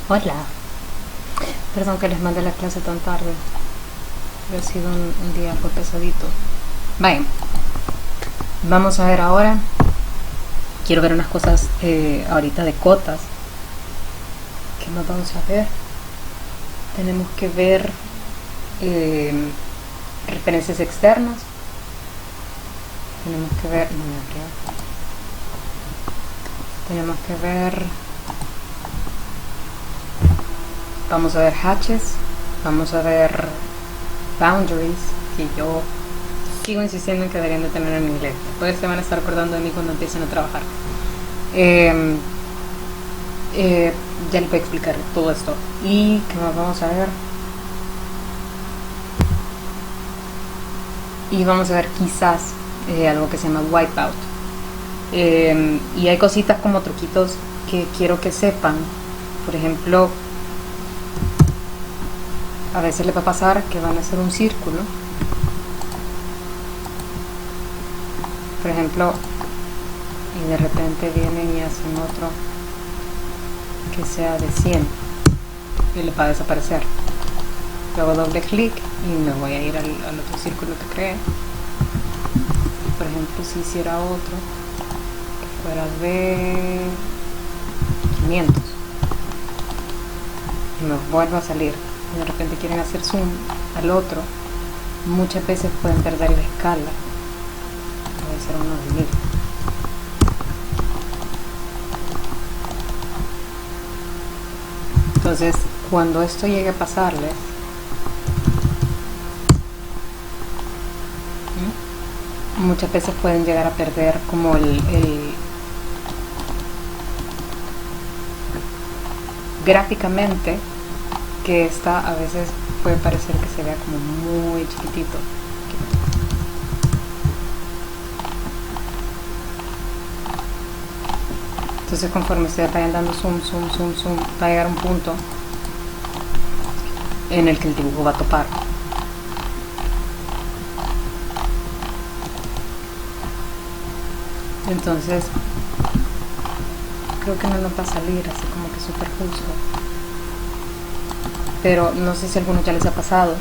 Hola, perdón que les mande la clase tan tarde. Ha sido un día algo pesadito. Vaya, vamos a ver ahora. Quiero ver unas cosas ahorita de cotas. ¿Qué más vamos a ver? Tenemos que ver eh, referencias externas. Tenemos que ver. No me abrió. Tenemos que ver. Vamos a ver hatches. Vamos a ver boundaries, que yo sigo insistiendo en que deberían de tener en inglés. Después se van a estar acordando de mí cuando empiecen a trabajar. Eh, ya les voy a explicar todo esto. ¿Y qué más vamos a ver? Y vamos a ver quizás algo que se llama wipeout. Y hay cositas como truquitos que quiero que sepan. Por ejemplo, a veces les va a pasar que van a hacer un círculo. Por ejemplo, y de repente vienen y hacen otro que sea de 100 y le va a desaparecer. Luego doble clic y me voy a ir al otro círculo que creé. Por ejemplo, si hiciera otro que fuera de 500 y me vuelvo a salir y de repente quieren hacer zoom al otro, muchas veces pueden perder la escala. Puede ser uno de 1000. Entonces, cuando esto llegue a pasarles, muchas veces pueden llegar a perder como gráficamente, que esta a veces puede parecer que se vea como muy chiquitito. Entonces, conforme ustedes vayan dando zoom, va a llegar un punto en el que el dibujo va a topar. Entonces, creo que no nos va a salir así como que súper justo. Pero no sé si a algunos ya les ha pasado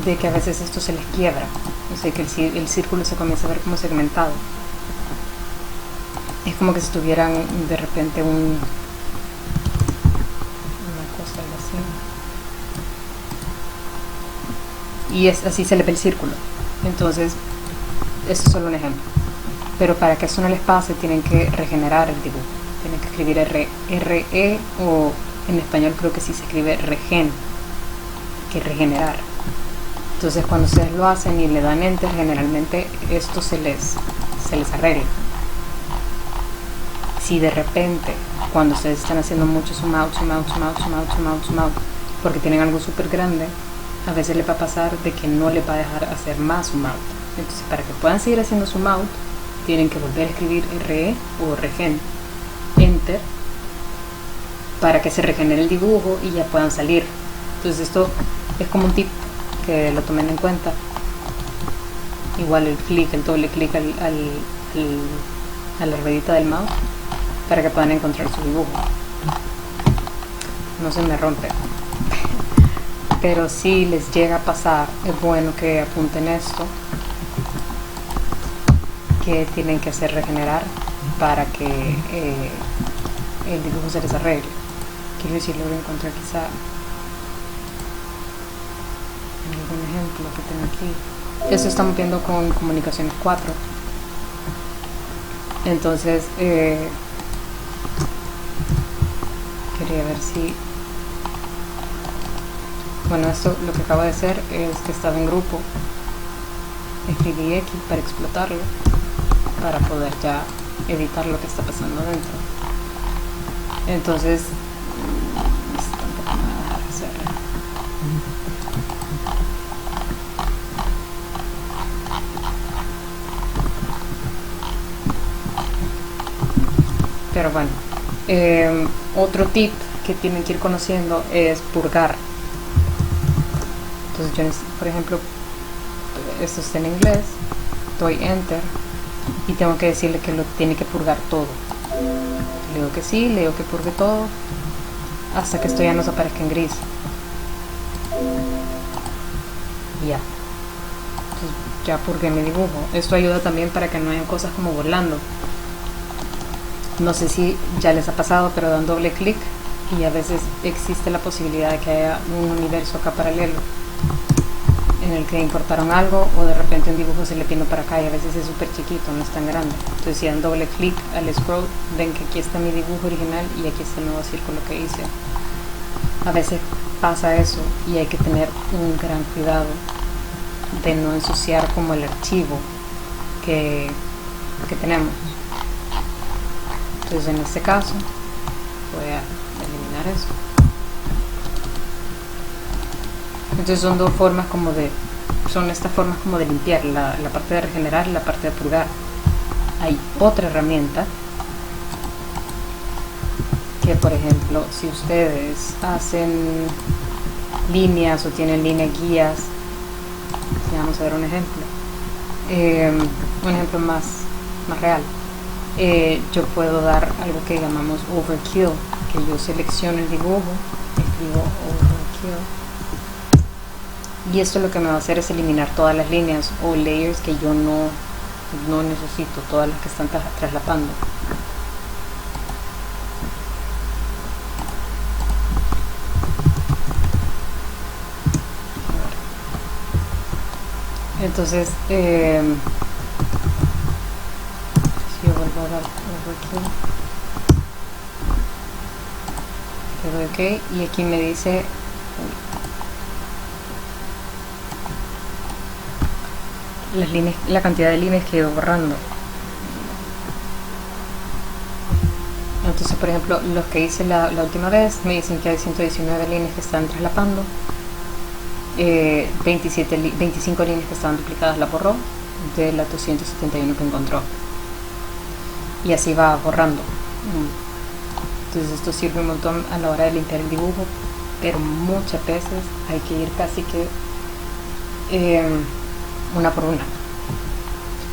de que a veces esto se les quiebra. O sea, que el círculo se comienza a ver como segmentado. Es como que si tuvieran de repente una cosa así. Y así se le ve el círculo. Entonces, esto es solo un ejemplo. Pero para que eso no les pase, tienen que regenerar el dibujo. Tienen que escribir RE, o en español creo que sí se escribe regen, que regenerar. Entonces, cuando ustedes lo hacen y le dan enter, generalmente esto se les arregla. Si de repente, cuando ustedes están haciendo mucho zoom out, porque tienen algo súper grande, a veces les va a pasar de que no les va a dejar hacer más zoom out. Entonces, para que puedan seguir haciendo zoom out, tienen que volver a escribir RE o regen, enter, para que se regenere el dibujo y ya puedan salir. Entonces, esto es como un tip que lo tomen en cuenta. Igual el doble clic a la ruedita del mouse para que puedan encontrar su dibujo. No se me rompe. Pero si les llega a pasar, es bueno que apunten esto, que tienen que hacer regenerar para que el dibujo se les arregle. Quiero decir, lo voy a encontrar quizá en algún ejemplo que tengo aquí. Esto estamos viendo con comunicaciones 4. Entonces, quería ver si... Bueno, esto lo que acabo de hacer es que estaba en grupo. Escribí X para explotarlo, para poder ya editar lo que está pasando dentro. Entonces, tampoco me va a dejar hacer. Pero bueno, otro tip que tienen que ir conociendo es purgar. Entonces yo, por ejemplo, esto está en inglés, doy enter y tengo que decirle que lo tiene que purgar todo. Le digo que sí, le digo que purgue todo hasta que esto ya nos aparezca en gris. Ya. Entonces ya purgué mi dibujo. Esto ayuda también para que no hayan cosas como volando. No sé si ya les ha pasado, pero dan doble clic y a veces existe la posibilidad de que haya un universo acá paralelo en el que incorporaron algo, o de repente un dibujo se le vino para acá y a veces es súper chiquito, no es tan grande. Entonces si dan doble clic al scroll, ven que aquí está mi dibujo original y aquí está el nuevo círculo que hice. A veces pasa eso y hay que tener un gran cuidado de no ensuciar como el archivo que tenemos. Entonces en este caso voy a eliminar eso. Entonces son dos formas como de, son estas formas como de limpiar, la parte de regenerar y la parte de purgar. Hay otra herramienta que, por ejemplo, si ustedes hacen líneas o tienen líneas guías, vamos a ver un ejemplo más real. Yo puedo dar algo que llamamos overkill, que yo selecciono el dibujo, escribo overkill, y esto lo que me va a hacer es eliminar todas las líneas o layers que yo no necesito, todas las que están traslapando. Entonces, si yo vuelvo a dar overkill, le doy OK y aquí me dice las líneas, la cantidad de líneas que he ido borrando. Entonces, por ejemplo, los que hice la última vez me dicen que hay 119 líneas que están traslapando, 25 líneas que estaban duplicadas las borró de las 271 que encontró, y así va borrando. Entonces esto sirve un montón a la hora de limpiar el dibujo, pero muchas veces hay que ir casi que una por una.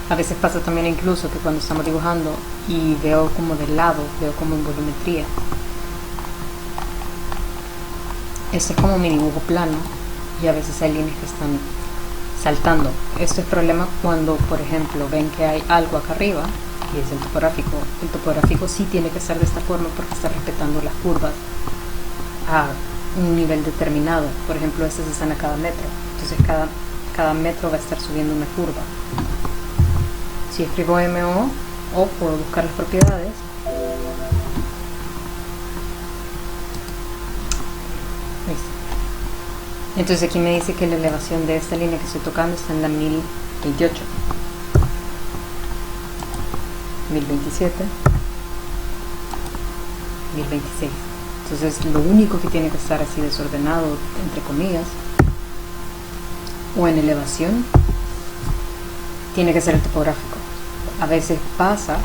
A veces pasa también incluso que cuando estamos dibujando y veo como de lado, veo como en volumetría, este es como mi dibujo plano y a veces hay líneas que están saltando. Esto es problema cuando, por ejemplo, ven que hay algo acá arriba y es el topográfico. El topográfico sí tiene que estar de esta forma porque está respetando las curvas a un nivel determinado. Por ejemplo, estas están a cada metro, entonces cada metro va a estar subiendo una curva. Si escribo MO o puedo buscar las propiedades, entonces aquí me dice que la elevación de esta línea que estoy tocando está en la 1028, 1027, 1026. Entonces lo único que tiene que estar así desordenado, entre comillas, o en elevación, tiene que ser el topográfico. A veces pasa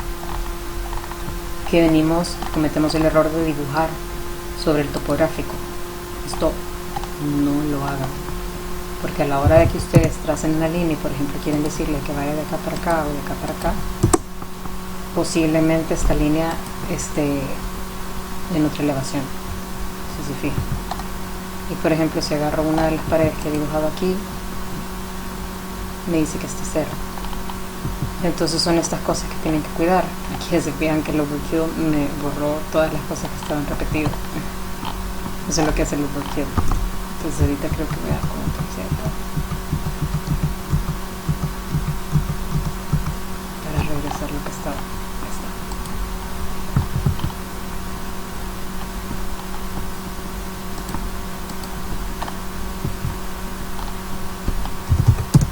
que cometemos el error de dibujar sobre el topográfico. Esto no lo hagan, porque a la hora de que ustedes tracen una línea y por ejemplo quieren decirle que vaya de acá para acá o de acá para acá, posiblemente esta línea esté en otra elevación, si se fijan. Y por ejemplo, si agarro una de las paredes que he dibujado aquí, me dice que está cero. Entonces son estas cosas que tienen que cuidar. Aquí se fijan que el overkill me borró todas las cosas que estaban repetidas. Eso es lo que hace el overkill. Entonces ahorita creo que voy a dar como un tercero para regresar lo que estaba. Ahí está.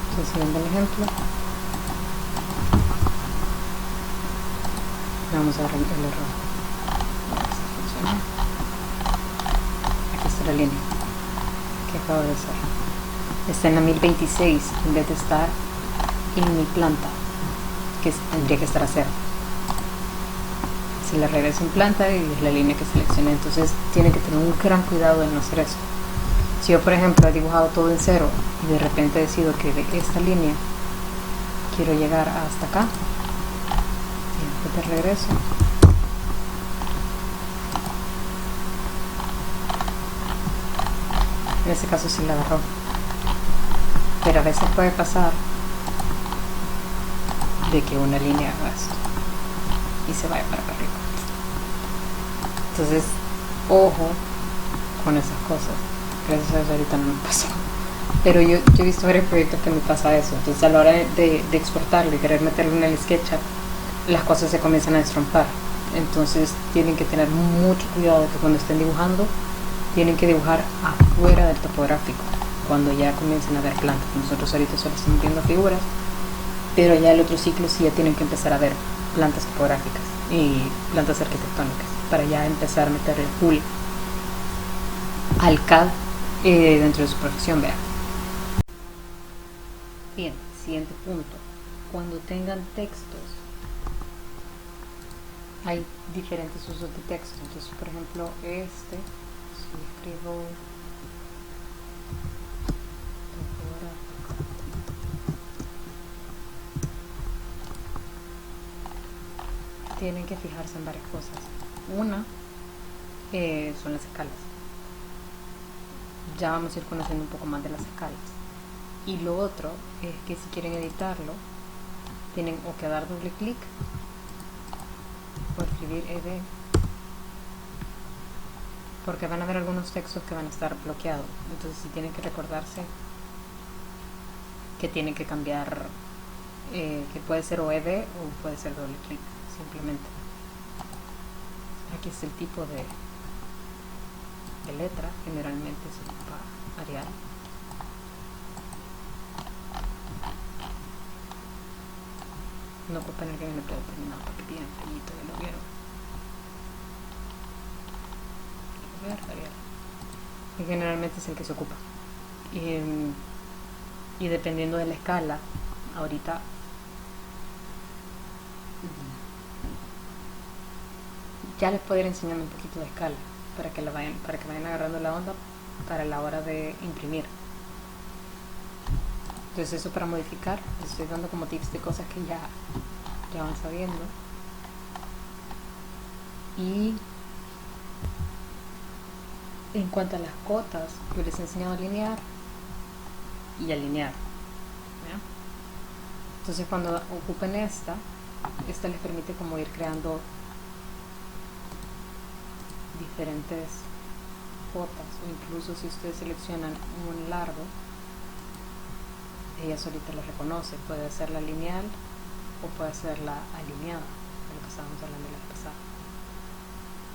Entonces siguiendo el ejemplo, vamos a ver el error. Aquí está la línea que acabo de hacer. Está en la 1026 en vez de estar en mi planta, que tendría que estar a 0. Se la regreso en planta y es la línea que seleccioné. Entonces tienen que tener un gran cuidado de no hacer eso. Si yo por ejemplo he dibujado todo en 0 y de repente decido que de esta línea quiero llegar hasta acá, y después de regreso En ese caso sí la agarró. Pero a veces puede pasar de que una línea haga esto y se vaya para arriba. Entonces, ojo con esas cosas. Gracias a Dios ahorita no me pasó. Pero yo he visto varios proyectos que me pasa eso. Entonces a la hora de exportarlo y querer meterlo en el SketchUp, las cosas se comienzan a destrompar. Entonces tienen que tener mucho cuidado de que cuando estén dibujando, tienen que dibujar afuera del topográfico, cuando ya comiencen a ver plantas. Nosotros ahorita solo estamos viendo figuras, pero ya el otro ciclo sí ya tienen que empezar a ver plantas topográficas y plantas arquitectónicas, para ya empezar a meter el full al CAD dentro de su profesión. Vean. Bien, siguiente punto. Cuando tengan textos, hay diferentes usos de texto. Entonces, por ejemplo, si escribo tienen que fijarse en varias cosas. Una son las escalas. Ya vamos a ir conociendo un poco más de las escalas. Y lo otro es que si quieren editarlo, tienen o que dar doble clic o escribir ed, porque van a haber algunos textos que van a estar bloqueados. Entonces si tienen que recordarse que tienen que cambiar, que puede ser o ed o puede ser doble clic simplemente. Aquí es el tipo de letra, generalmente se ocupa Arial. No ocupan el que viene predeterminado porque tiene fellito, ya lo vieron. Arial. Y generalmente es el que se ocupa. Y dependiendo de la escala, ahorita ya les puedo ir enseñando un poquito de escala para que vayan agarrando la onda para la hora de imprimir. Entonces eso para modificar, les estoy dando como tips de cosas que ya van sabiendo. Y en cuanto a las cotas, yo les he enseñado a alinear y alinear. ¿Ya? Entonces cuando ocupen esta les permite como ir creando diferentes cotas, o incluso si ustedes seleccionan un largo, ella solita lo reconoce. Puede ser la lineal o puede ser la alineada, de lo que estábamos hablando la vez pasada.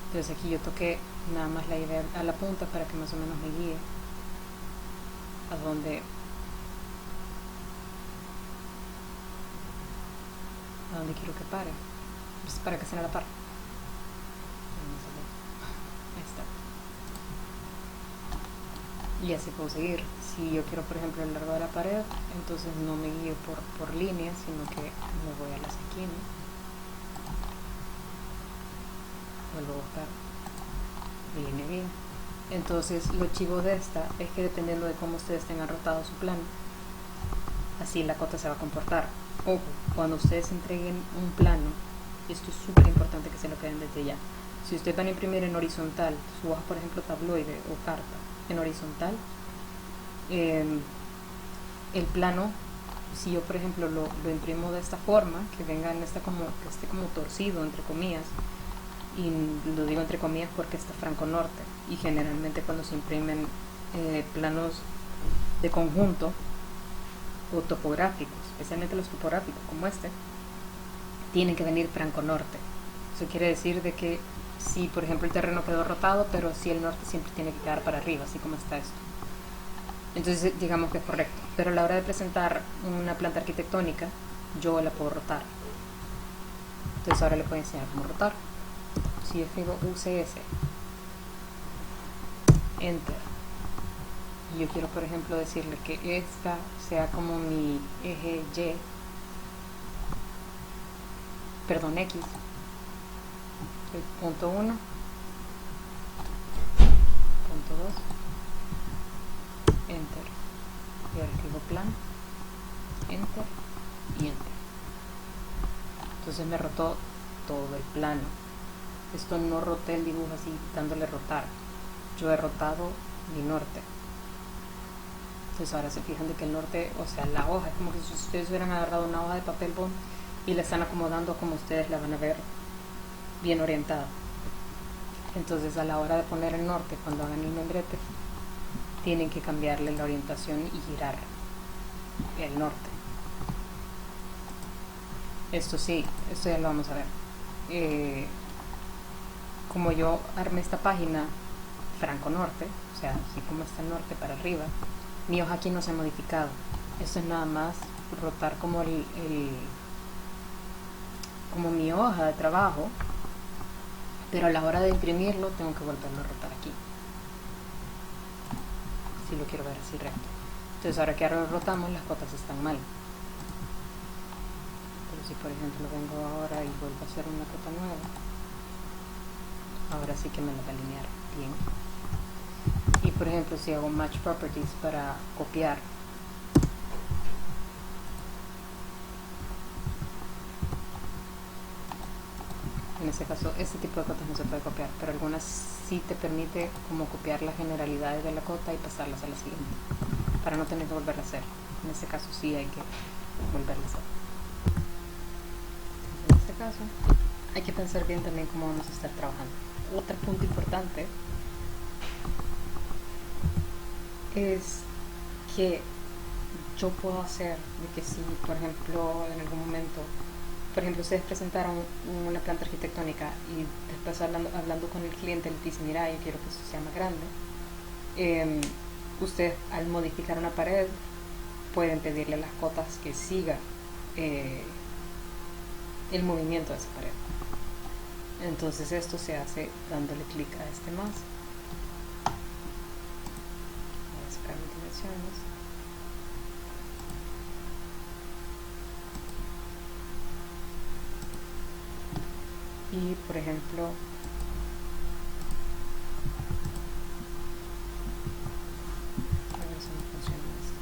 Entonces aquí yo toqué nada más la idea a la punta para que más o menos me guíe a dónde quiero que pare, pues para que sea a la par. Ahí está. Y así puedo seguir. Si yo quiero, por ejemplo, el largo de la pared, entonces no me guío por líneas, sino que me voy a las esquinas, vuelvo a buscar mi línea guía. Entonces lo chivo de esta es que dependiendo de cómo ustedes tengan rotado su plano, así la cota se va a comportar. Ojo, cuando ustedes entreguen un plano, esto es súper importante que se lo queden desde ya. Si ustedes van a imprimir en horizontal su hoja, por ejemplo, tabloide o carta en horizontal, el plano, si yo por ejemplo lo imprimo de esta forma, que venga en esta que esté como torcido entre comillas, y lo digo entre comillas porque está franco norte, y generalmente cuando se imprimen planos de conjunto o topográficos, especialmente los topográficos como este, tienen que venir franco norte. Eso quiere decir de que si por ejemplo el terreno quedó rotado, pero si el norte siempre tiene que quedar para arriba, así como está esto. Entonces digamos que es correcto, pero a la hora de presentar una planta arquitectónica yo la puedo rotar. Entonces ahora le puedo enseñar cómo rotar. Si yo escribo UCS, Enter, y yo quiero por ejemplo decirle que esta sea como mi eje Y, perdón, X, el punto 1, punto 2, Enter, y ahora escribo plan, Enter y Enter. Entonces me rotó todo el plano. Esto no roté el dibujo así dándole rotar, yo he rotado mi norte. Entonces ahora se fijan de que el norte, o sea, la hoja, es como que si ustedes hubieran agarrado una hoja de papel bond y la están acomodando como ustedes la van a ver bien orientada. Entonces a la hora de poner el norte, cuando hagan el membrete, tienen que cambiarle la orientación y girar el norte. Esto sí, esto ya lo vamos a ver. Como yo armé esta página franco norte, o sea, así como está el norte para arriba, mi hoja aquí no se ha modificado. Esto es nada más rotar como como mi hoja de trabajo, pero a la hora de imprimirlo tengo que volverlo a rotar aquí, si lo quiero ver así recto. Entonces ahora que ahora rotamos, las cotas están mal. Pero si por ejemplo vengo ahora y vuelvo a hacer una cota nueva, ahora sí que me la va a alinear bien. Y por ejemplo si hago match properties para copiar, en ese caso este tipo de cotas no se puede copiar, pero algunas sí te permite como copiar las generalidades de la cota y pasarlas a la siguiente, para no tener que volverla a hacer. En ese caso sí hay que volverla a hacer. Entonces, en este caso hay que pensar bien también cómo vamos a estar trabajando. Otro punto importante es que yo puedo hacer de que si, por ejemplo, en algún momento, por ejemplo, ustedes presentaron una planta arquitectónica y después hablando con el cliente le dicen, mira, yo quiero que esto sea más grande. Ustedes al modificar una pared pueden pedirle a las cotas que siga el movimiento de esa pared. Entonces esto se hace dándole clic a este más. Voy a sacar mis dimensiones. Y por ejemplo, a ver si me funciona esto.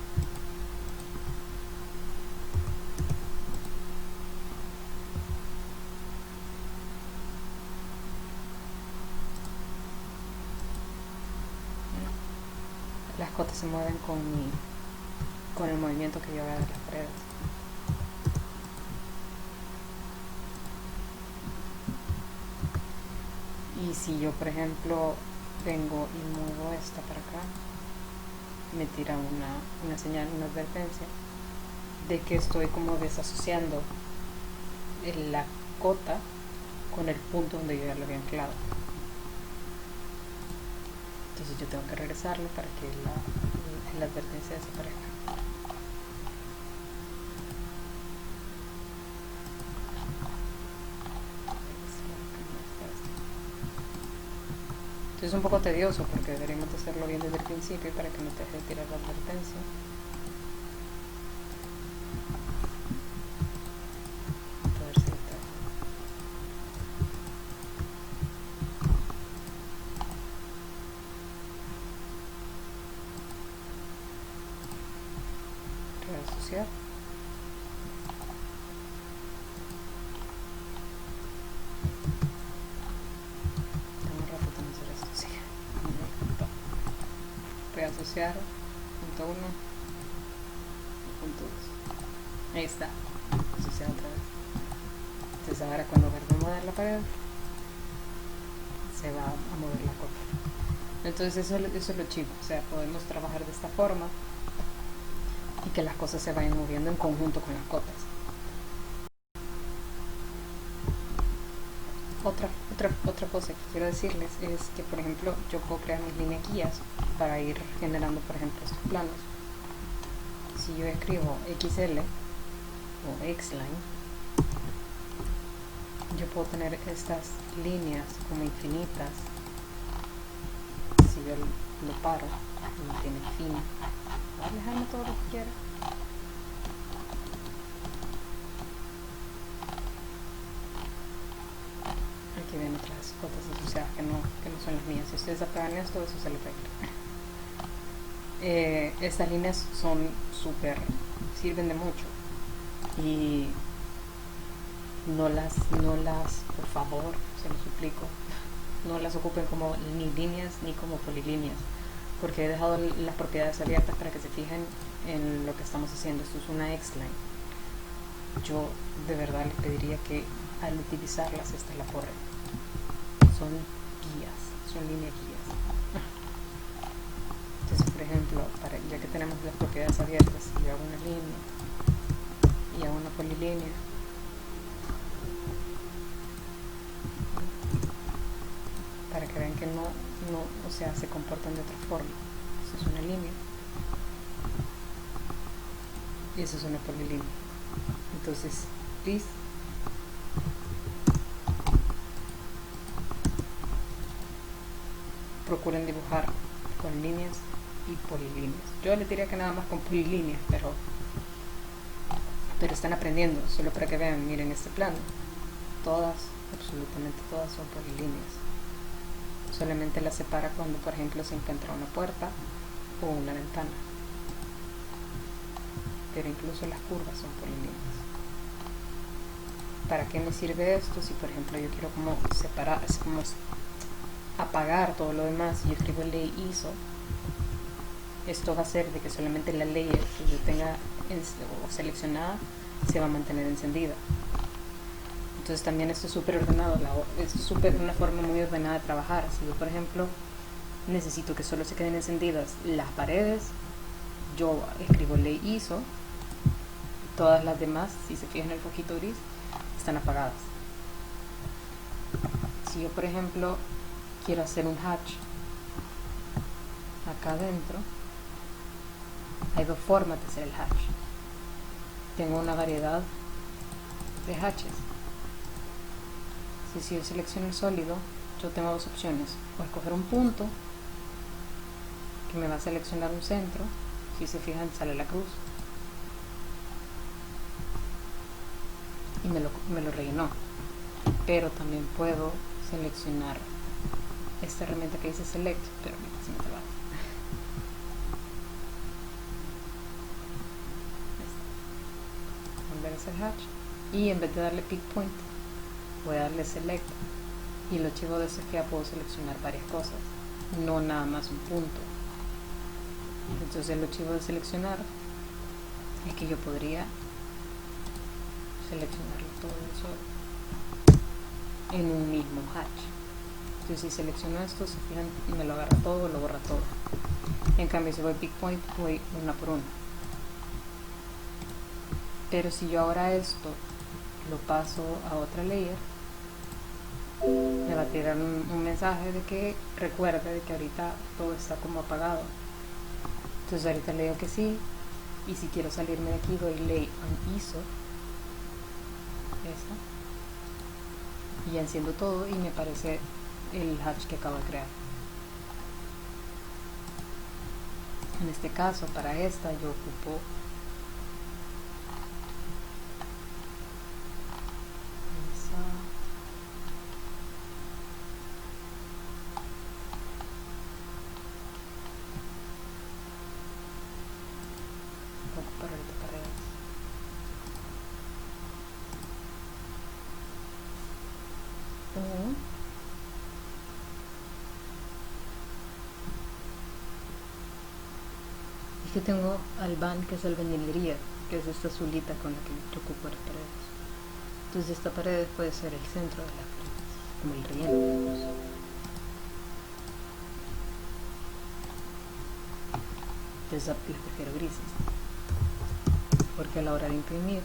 Las cotas se mueven con el movimiento que yo haga de las paredes. Y si yo por ejemplo vengo y muevo esta para acá, me tira una señal, una advertencia de que estoy como desasociando la cota con el punto donde yo ya lo había anclado. Entonces yo tengo que regresarlo para que la advertencia desaparezca. Entonces es un poco tedioso porque deberíamos de hacerlo bien desde el principio para que no te deje de tirar la advertencia. A ver si está. Reasociar. Reasociar, punto 1, punto 2. Ahí está, asociar otra vez. Entonces ahora cuando vuelva a mover la pared, se va a mover la cota. Entonces eso es lo chido, o sea, podemos trabajar de esta forma y que las cosas se vayan moviendo en conjunto con las cotas. Otra cosa que quiero decirles es que, por ejemplo, yo puedo crear mis líneas guías para ir generando, por ejemplo, estos planos. Si yo escribo XL o Xline, yo puedo tener estas líneas como infinitas. Si yo lo paro, no tiene fin. Voy a alejarme todo lo que quiera. Aquí ven otras cotas asociadas que no son las mías. Si ustedes apagan esto, eso se le pega. Estas líneas son sirven de mucho. Y no las, por favor, se los suplico, no las ocupen como ni líneas ni como polilíneas, porque he dejado las propiedades abiertas para que se fijen en lo que estamos haciendo. Esto es una X-line. Yo de verdad les pediría que al utilizarlas esta la borren. Son guías, son líneas guías. Entonces, por ejemplo, ya que tenemos las propiedades abiertas, yo hago una línea y hago una polilínea, para que vean que no, o sea, se comportan de otra forma. Esa es una línea y esa es una polilínea. Entonces, please, procuren dibujar con líneas y polilíneas. Yo les diría que nada más con polilíneas, pero están aprendiendo, solo para que vean. Miren este plano, todas, absolutamente todas son polilíneas. Solamente las separa cuando, por ejemplo, se encuentra una puerta o una ventana, pero incluso las curvas son polilíneas. ¿Para qué me sirve esto? Si por ejemplo yo quiero como separar, es como apagar todo lo demás y yo escribo ley ISO, esto va a hacer de que solamente la layer que yo tenga seleccionada se va a mantener encendida. Entonces también esto es súper ordenado, esto es una forma muy ordenada de trabajar. Si yo por ejemplo necesito que solo se queden encendidas las paredes, yo escribo ley ISO, todas las demás, si se fijan en el foquito gris, están apagadas. Si yo por ejemplo quiero hacer un hatch acá adentro, hay dos formas de hacer el hatch. Tengo una variedad de hatches. Si yo selecciono el sólido, yo tengo dos opciones: o escoger un punto que me va a seleccionar un centro. Si se fijan, sale la cruz y me lo rellenó. Pero también puedo seleccionar esta herramienta que dice select, pero si me trabaja. Volver a hacer hatch y en vez de darle pick point voy a darle select, y lo chivo de eso es que ya puedo seleccionar varias cosas, no nada más un punto. Entonces lo chivo de seleccionar es que yo podría seleccionarlo todo eso en un mismo hatch. Entonces si selecciono esto, se fijan, me lo agarra todo, lo borra todo. En cambio si voy pick point, voy una por una. Pero si yo ahora esto lo paso a otra layer, me va a tirar un mensaje de que recuerde de que ahorita todo está como apagado. Entonces ahorita le digo que sí, y si quiero salirme de aquí doy ley on ISO, esta, y enciendo todo y me aparece el hatch que acabo de crear. En este caso, para esta yo ocupo que tengo Alban, que es albañilería, que es esta azulita con la que yo ocupo las paredes. Entonces esta pared puede ser el centro de la pared, como el relleno. Entonces las prefiero grises, porque a la hora de imprimir,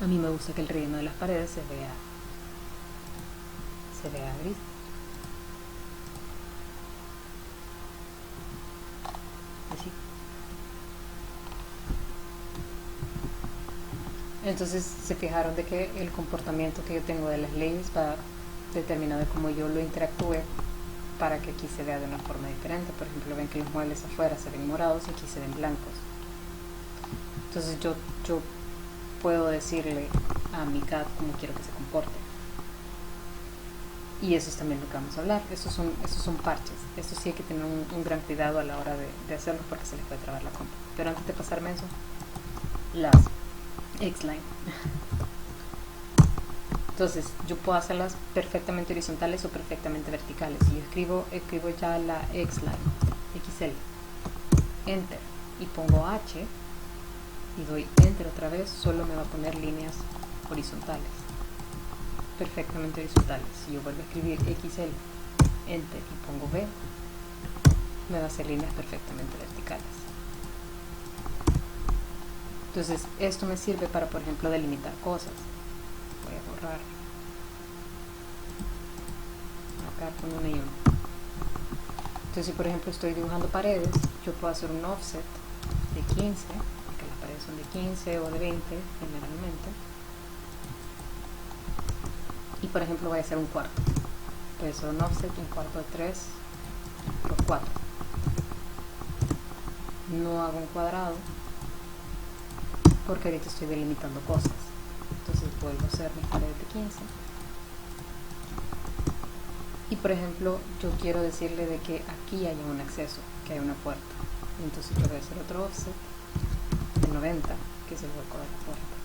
a mí me gusta que el relleno de las paredes se vea gris. Así. Entonces se fijaron de que el comportamiento que yo tengo de las leyes va determinado de cómo yo lo interactúe para que aquí se vea de una forma diferente. Por ejemplo, ven que los muebles afuera se ven morados y aquí se ven blancos. Entonces yo puedo decirle a mi CAD cómo quiero que se comporte. Y eso es también lo que vamos a hablar. Esos son parches. Esto sí hay que tener un gran cuidado a la hora de hacerlo, porque se les puede trabar la compu. Pero antes de pasarme eso, las X-line. Entonces yo puedo hacerlas perfectamente horizontales o perfectamente verticales. Si yo escribo ya la X-line XL, enter, y pongo H y doy enter otra vez, solo me va a poner líneas horizontales, perfectamente horizontales. Si yo vuelvo a escribir XL, enter y pongo B, me va a hacer líneas perfectamente verticales. Entonces esto me sirve para, por ejemplo, delimitar cosas. Voy a borrar acá con una y una. Entonces si por ejemplo estoy dibujando paredes, yo puedo hacer un offset de 15, porque las paredes son de 15 o de 20 generalmente, y por ejemplo voy a hacer un cuarto. Entonces un offset, un cuarto de 3 por 4. No hago un cuadrado porque ahorita estoy delimitando cosas. Entonces vuelvo a hacer mis paredes de 15. Y por ejemplo, yo quiero decirle de que aquí haya un acceso, que hay una puerta. Entonces yo voy a hacer otro offset de 90, que es el hueco de la puerta.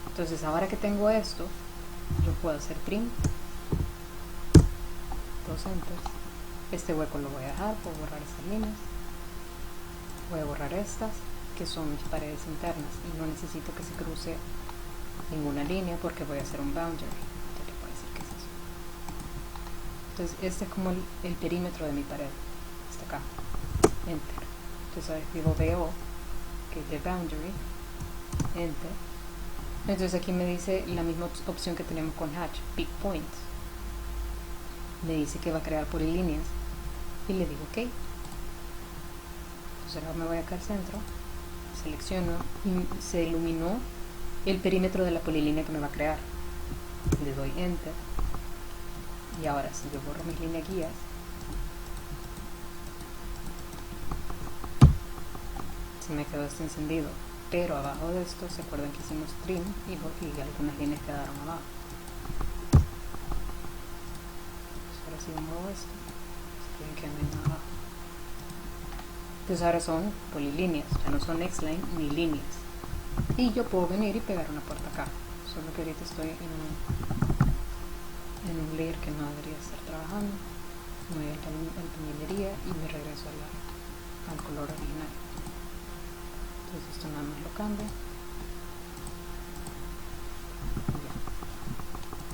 Entonces ahora que tengo esto, yo puedo hacer trim, 2 enters. Este hueco lo voy a dejar, puedo borrar estas líneas. Voy a borrar estas, que son mis paredes internas, y no necesito que se cruce ninguna línea porque voy a hacer un boundary. Entonces le voy a decir qué es eso. Entonces este es como el perímetro de mi pared, está acá, enter. Entonces ahora escribo BO, que es de boundary, enter. Entonces aquí me dice la misma opción que tenemos con Hatch, pick points. Me dice que va a crear polilíneas y le digo OK. Entonces ahora me voy acá al centro, selecciono y se iluminó el perímetro de la polilínea que me va a crear. Le doy enter y ahora si yo borro mis líneas guías, se me quedó esto encendido, pero abajo de esto se acuerdan que hicimos trim y algunas líneas quedaron abajo. Entonces ahora si yo muevo esto, se ven que no hay nada abajo. Entonces ahora son polilíneas, ya no son X-line ni líneas. Y yo puedo venir y pegar una puerta acá. Solo que ahorita estoy en un layer que no debería estar trabajando. Me voy a albañilería y me regreso al color original. Entonces esto nada más lo cambio. Y ya.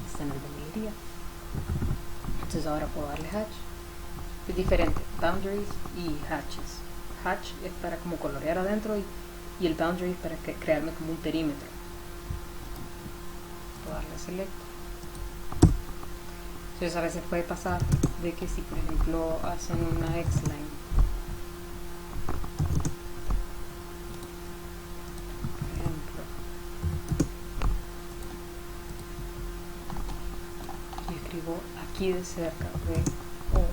Está en albañilería. Entonces ahora puedo darle hatch. Es diferente, boundaries y hatches. Hatch es para como colorear adentro y el boundary es para crearme como un perímetro. Puedo darle select. Entonces a veces puede pasar de que si por ejemplo hacen una X-line, por ejemplo, y escribo aquí de cerca BO,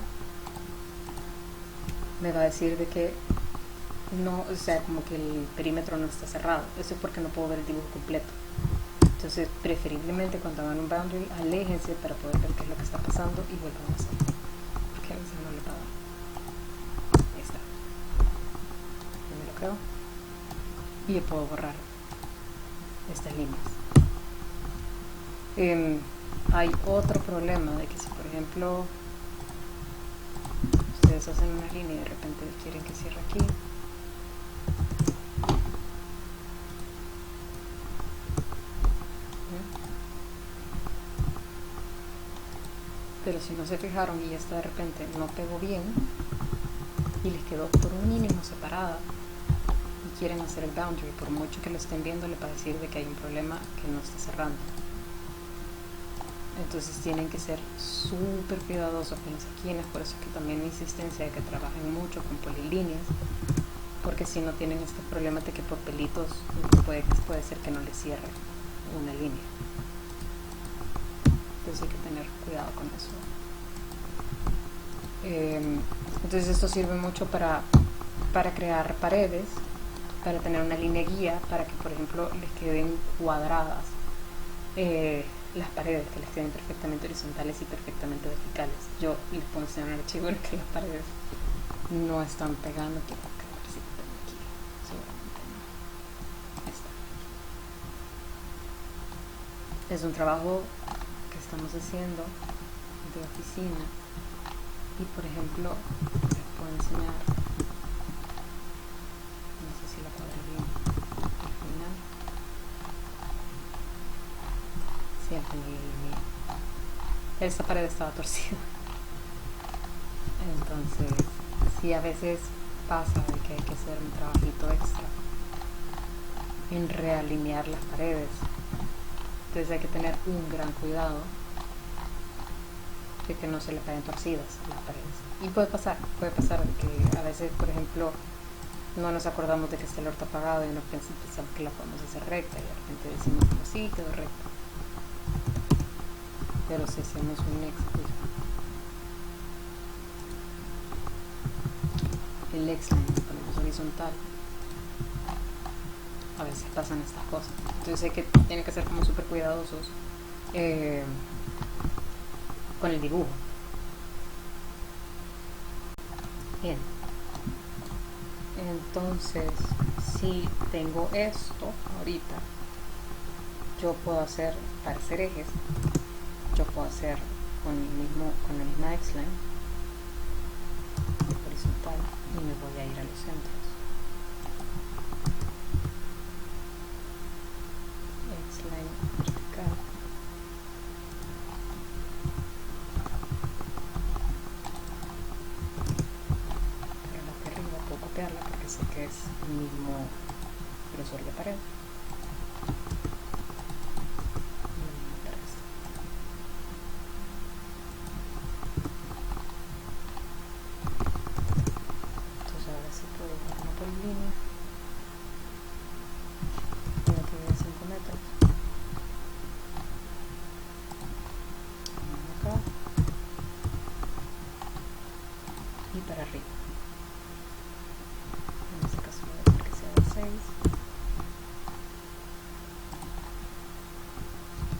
me va a decir de que no, o sea, como que el perímetro no está cerrado. Eso es porque no puedo ver el dibujo completo. Entonces, preferiblemente cuando hagan un boundary, aléjense para poder ver qué es lo que está pasando y vuelvan a hacer. Porque a veces no le paga. Ahí está. Yo me lo creo. Y yo puedo borrar estas líneas. Hay otro problema de que si, por ejemplo, ustedes hacen una línea y de repente quieren que cierre aquí, pero si no se fijaron y esta de repente no pegó bien y les quedó por un mínimo separada y quieren hacer el boundary, por mucho que lo estén viendo les va a decir de que hay un problema que no está cerrando. Entonces tienen que ser súper cuidadosos con las esquinas. Por eso es que también mi insistencia de que trabajen mucho con polilíneas, porque si no tienen este problema de que por pelitos puede ser que no les cierre una línea. Entonces hay que tener cuidado con eso. Entonces esto sirve mucho para crear paredes, para tener una línea guía, para que por ejemplo les queden cuadradas las paredes, que les queden perfectamente horizontales y perfectamente verticales. Yo les puedo enseñar un archivo en que las paredes no están pegando. Quiero ver si lo tengo aquí, seguramente no. Ahí está. Es un trabajo que estamos haciendo de oficina y por ejemplo puedo enseñar. No sé si la cuadré bien al final. Sí, al final esta pared estaba torcida. Entonces, sí, a veces pasa de que hay que hacer un trabajito extra en realinear las paredes. Entonces hay que tener un gran cuidado de que no se le peguen torcidas las paredes. Y puede pasar de que a veces, por ejemplo, no nos acordamos de que está el orto apagado y no pensamos que la podemos hacer recta y de repente decimos como sí, quedó recta. Pero si hacemos un el X-line lo ponemos horizontal, a veces pasan estas cosas. Entonces hay que, tienen que ser como súper cuidadosos con el dibujo. Bien, entonces si tengo esto ahorita, yo puedo hacer, para hacer ejes, yo puedo hacer con la misma X-line horizontal y me voy a ir a los centros. X-line vertical. Para la de arriba puedo copiarla porque sé que es el mismo grosor de pared. Línea, una que mide 5 metros, acá y para arriba. En este caso voy a dejar que sea de 6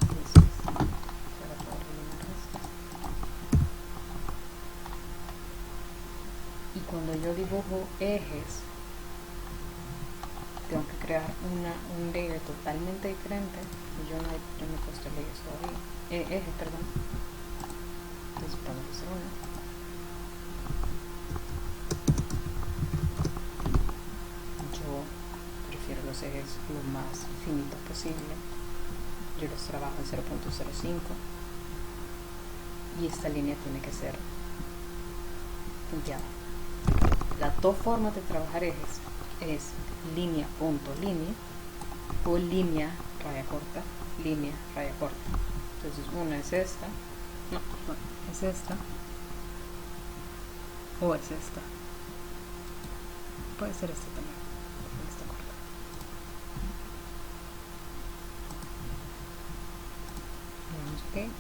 y 6 para poder eliminar esto. Y cuando yo dibujo ejes, tengo que crear un layer totalmente diferente. Yo no he puesto layers todavía. Ejes, perdón. Entonces vamos a hacer uno. Yo prefiero los ejes lo más finitos posible. Yo los trabajo en 0.05 y esta línea tiene que ser punteada. Las dos formas de trabajar ejes es línea punto línea o línea raya corta línea raya corta. Entonces una es esta, no, es esta o es esta, puede ser esta también, esta corta. Le damos OK.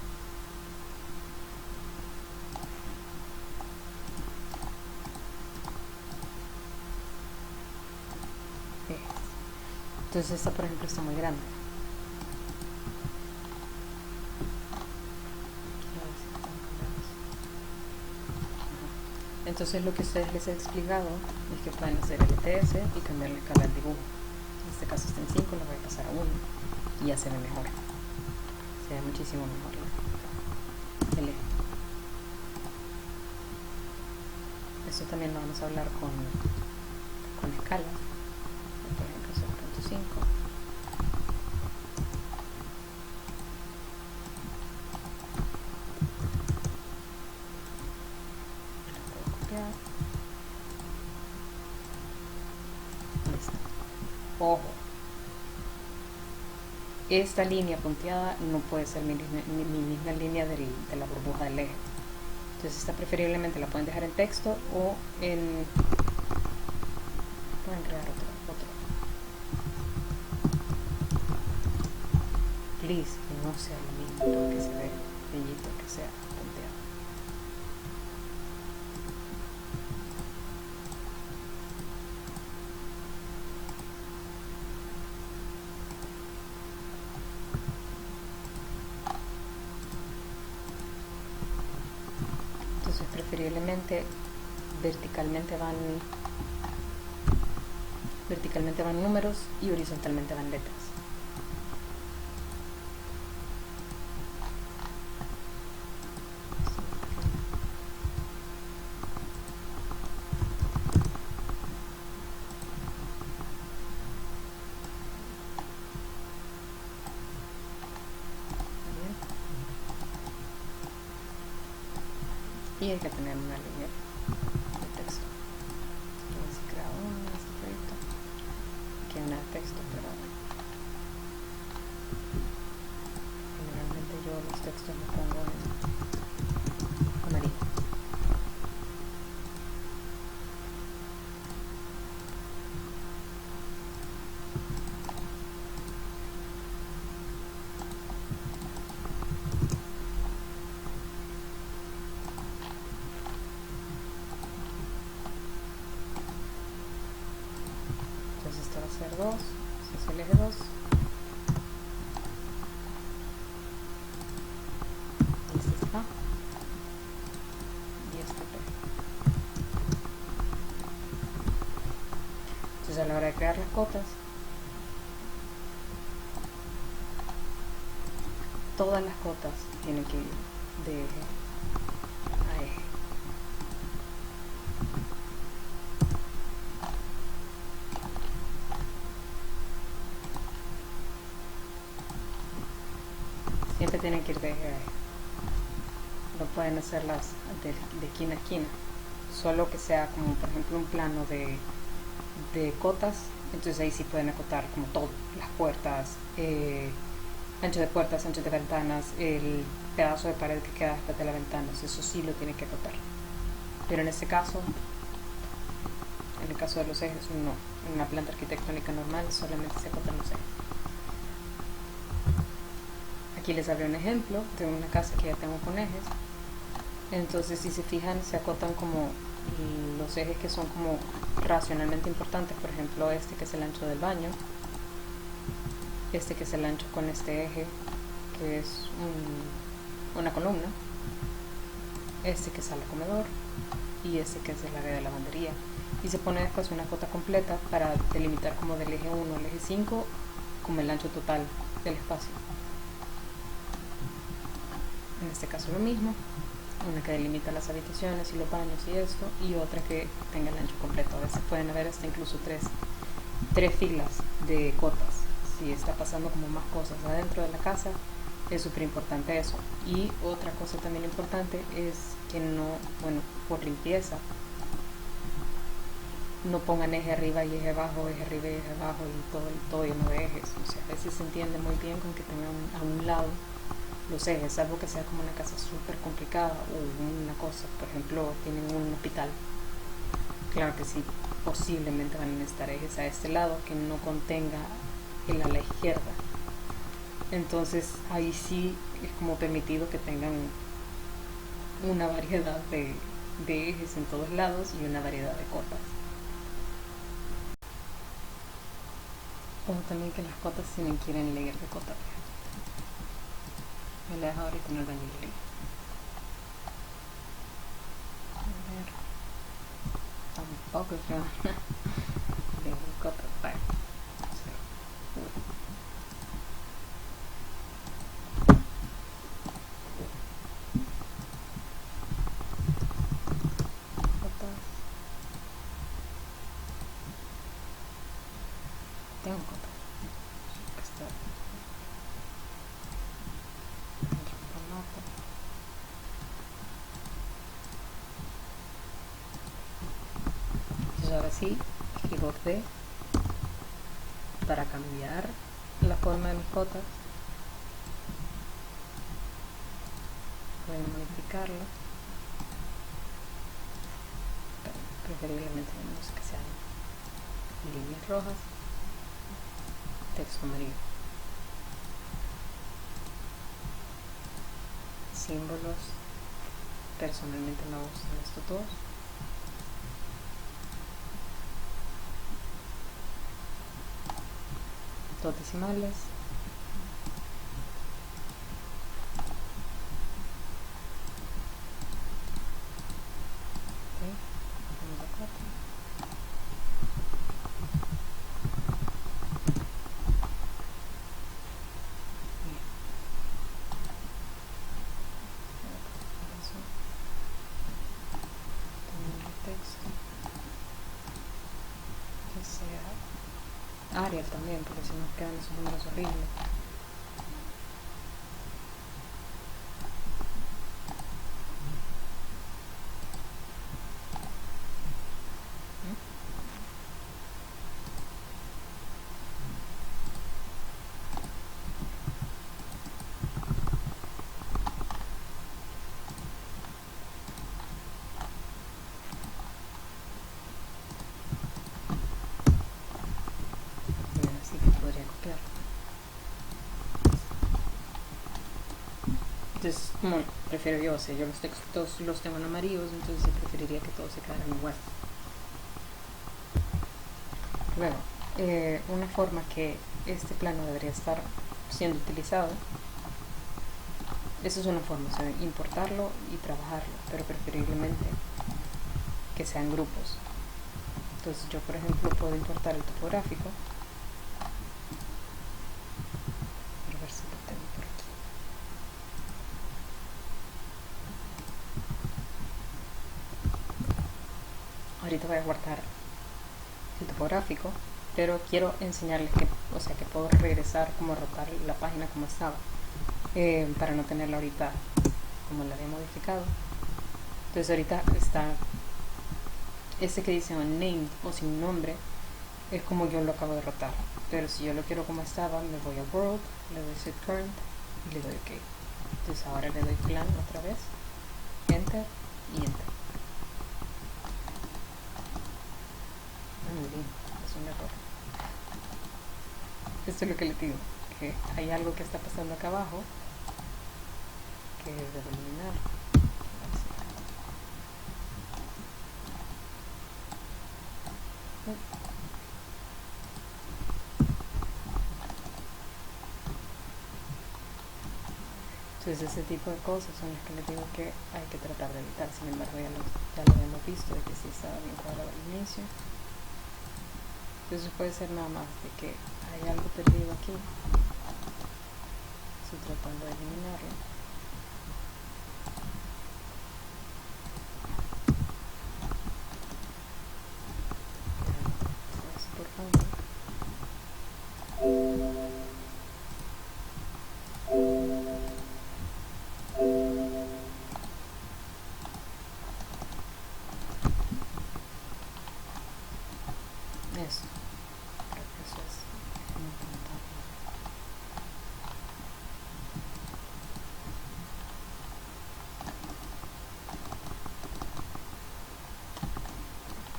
Entonces esta, por ejemplo, está muy grande. Entonces lo que ustedes les he explicado es que pueden hacer LTS y cambiarle escala al dibujo. En este caso está en 5, lo voy a pasar a 1 y ya se ve mejor. Se ve muchísimo mejor el eje. Esto también lo vamos a hablar con escalas. Por ejemplo 0.5. Listo. Ojo, esta línea punteada no puede ser mi misma línea de la burbuja del eje. Entonces esta preferiblemente la pueden dejar en texto o en... pueden crear otro. Please, que no sea lo mismo porque se ve bellito que sea punteado. Entonces preferiblemente verticalmente van números y horizontalmente van letras. y hay que tener una línea de texto. Entonces si crear uno en este proyecto, que una de texto, pero generalmente yo los textos los pongo en amarillo. Entonces esto va a ser 2, este es el eje 2, y este está, y este P. Entonces a la hora de crear las cotas, todas las cotas tienen que ir de eje a eje. Siempre tienen que ir de eje a eje. No pueden hacerlas de esquina a esquina. Solo que sea como por ejemplo un plano de cotas, entonces ahí sí pueden acotar como todo, las puertas, ancho de puertas, ancho de ventanas, el pedazo de pared que queda después de las ventanas, eso sí lo tienen que acotar. Pero en este caso, en el caso de los ejes, no. En una planta arquitectónica normal solamente se acotan los ejes. Aquí les habré un ejemplo de una casa que ya tengo con ejes. Entonces si se fijan se acotan como los ejes que son como racionalmente importantes, por ejemplo este que es el ancho del baño, este que es el ancho con este eje que es una columna, este que es el comedor y este que es el área de lavandería, y se pone después una cota completa para delimitar como del eje 1 al eje 5 como el ancho total del espacio. En este caso lo mismo, una que delimita las habitaciones y los baños y esto, y otra que tenga el ancho completo. A veces pueden haber hasta incluso tres filas de cotas. Si está pasando como más cosas adentro de la casa, es súper importante eso. Y otra cosa también importante es que no, bueno, por limpieza, no pongan eje arriba y eje abajo, eje arriba y eje abajo y todo lleno de ejes. O sea, a veces se entiende muy bien con que tengan a un lado los ejes, salvo que sea como una casa súper complicada o una cosa, por ejemplo, tienen un hospital. Claro que sí, posiblemente van a necesitar ejes a este lado que no contenga el a la izquierda. Entonces ahí sí es como permitido que tengan una variedad de ejes en todos lados y una variedad de cotas. O también que las cotas tienen que ir en layer de cota. Me la dejo ahorita en el baño y a ver, tampoco es yo de cota para cotas. Tengo cotas. Está en formato. Entonces ahora sí, keyboard D para cambiar la forma de mis cotas. Pueden modificarlo, pero preferiblemente tenemos que sean líneas rojas, texto amarillo, símbolos. Personalmente me gustan estos dos. Dos decimales. Okay. Vamos a 4. Bien. Tenemos el texto que sea Arial también, porque si nos quedan esos números horribles. Entonces, como prefiero yo, o sea, yo los textos los tengo en amarillos, entonces yo preferiría que todos se quedaran igual. Luego, una forma que este plano debería estar siendo utilizado, eso es una forma, o sea, importarlo y trabajarlo, pero preferiblemente que sean grupos. Entonces yo, por ejemplo, puedo importar el topográfico. A ver si lo tengo por aquí. Ahorita voy a guardar el topográfico, pero quiero enseñarles que, o sea, que puedo regresar, como rotar la página como estaba, para no tenerla ahorita como la había modificado. Entonces ahorita está ese que dice unnamed o sin nombre, es como yo lo acabo de rotar. Pero si yo lo quiero como estaba, me voy a world, le doy set current y le doy ok. Entonces ahora le doy plan otra vez, enter y enter. Es un error. Esto es lo que le digo, que hay algo que está pasando acá abajo que debo eliminar. Entonces ese tipo de cosas son las que les digo que hay que tratar de evitar. Sin embargo, ya lo hemos visto de que sí estaba bien cuadrado al inicio. Entonces puede ser nada más de que hay algo perdido aquí. Estoy tratando de eliminarlo. Por favor. Eso. Creo que eso es importante.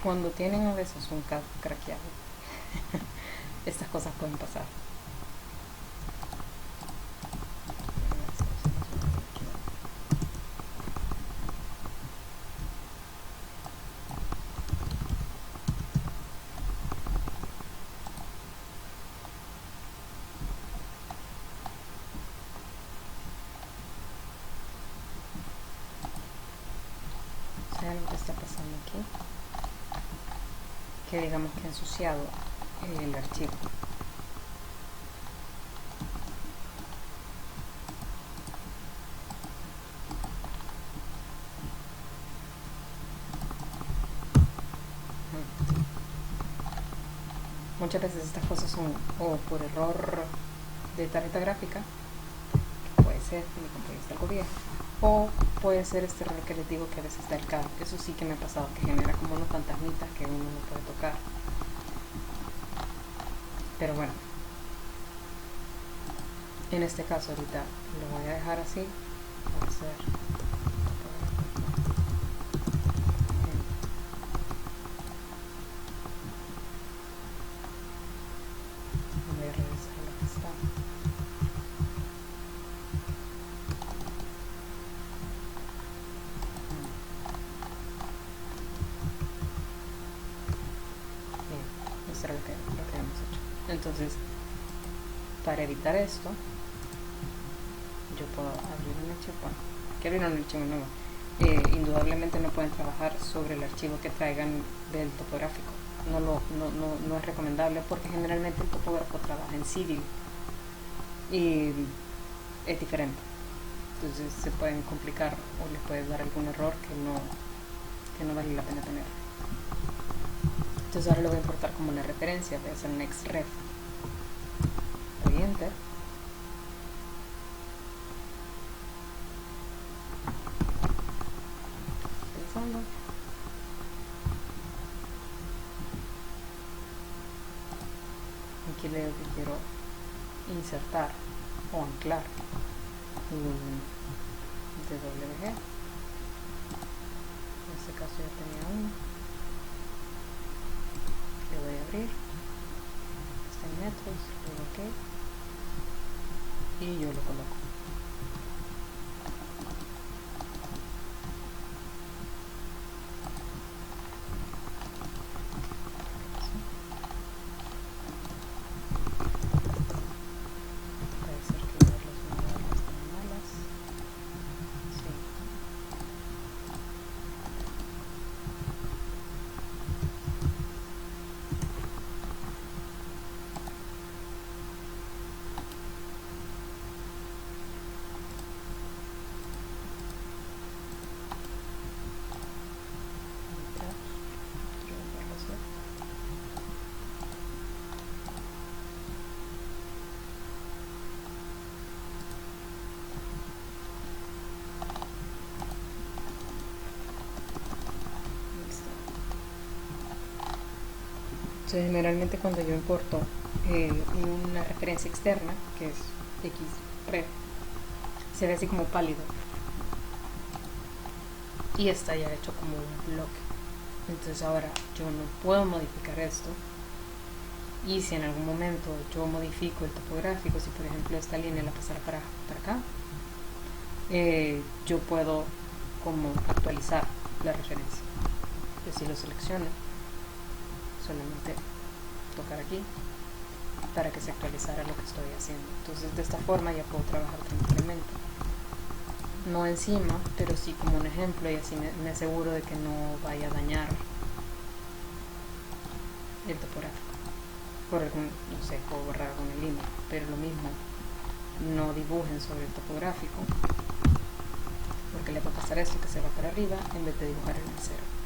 Cuando tienen a veces un CAD craqueado, estas cosas pueden pasar. Hay algo que está pasando aquí, que digamos que ha ensuciado el archivo. Muchas veces estas cosas son o por error de tarjeta gráfica, que puede ser que mi computadora está algo vieja, o puede ser este error que les digo que a veces da el CAD. Eso sí que me ha pasado, que genera como unos fantasmitas que uno no puede tocar. Pero bueno, en este caso ahorita lo voy a dejar así. Voy a hacer voy a revisar lo que está. Bien, esto era lo que hemos hecho. Entonces, para evitar esto, yo puedo abrir un archivo. Bueno, quiero abrir un archivo nuevo. Indudablemente no pueden trabajar sobre el archivo que traigan del topográfico. No es recomendable porque generalmente el topógrafo trabaja en civil y es diferente. Entonces se pueden complicar o les puede dar algún error que no vale la pena tener. Entonces ahora lo voy a importar como una referencia. Voy a hacer un xref. Doy enter. Pensando. Aquí le digo que quiero insertar o anclar un DWG. En este caso ya tenía uno. Le voy a abrir. Está en metros, le digo ok. Y yo lo coloco. Entonces generalmente cuando yo importo una referencia externa, que es XREF, se ve así como pálido y está ya hecho como un bloque. Entonces ahora yo no puedo modificar esto, y si en algún momento yo modifico el topográfico, si por ejemplo esta línea la pasara para acá, yo puedo como actualizar la referencia. Yo si lo selecciono, solamente tocar aquí para que se actualizara lo que estoy haciendo. Entonces de esta forma ya puedo trabajar tranquilamente, no encima, pero sí como un ejemplo, y así me aseguro de que no vaya a dañar el topográfico por algún, no sé, puedo borrar alguna línea, pero lo mismo, no dibujen sobre el topográfico, porque le va a pasar esto, que se va para arriba en vez de dibujar en el cero.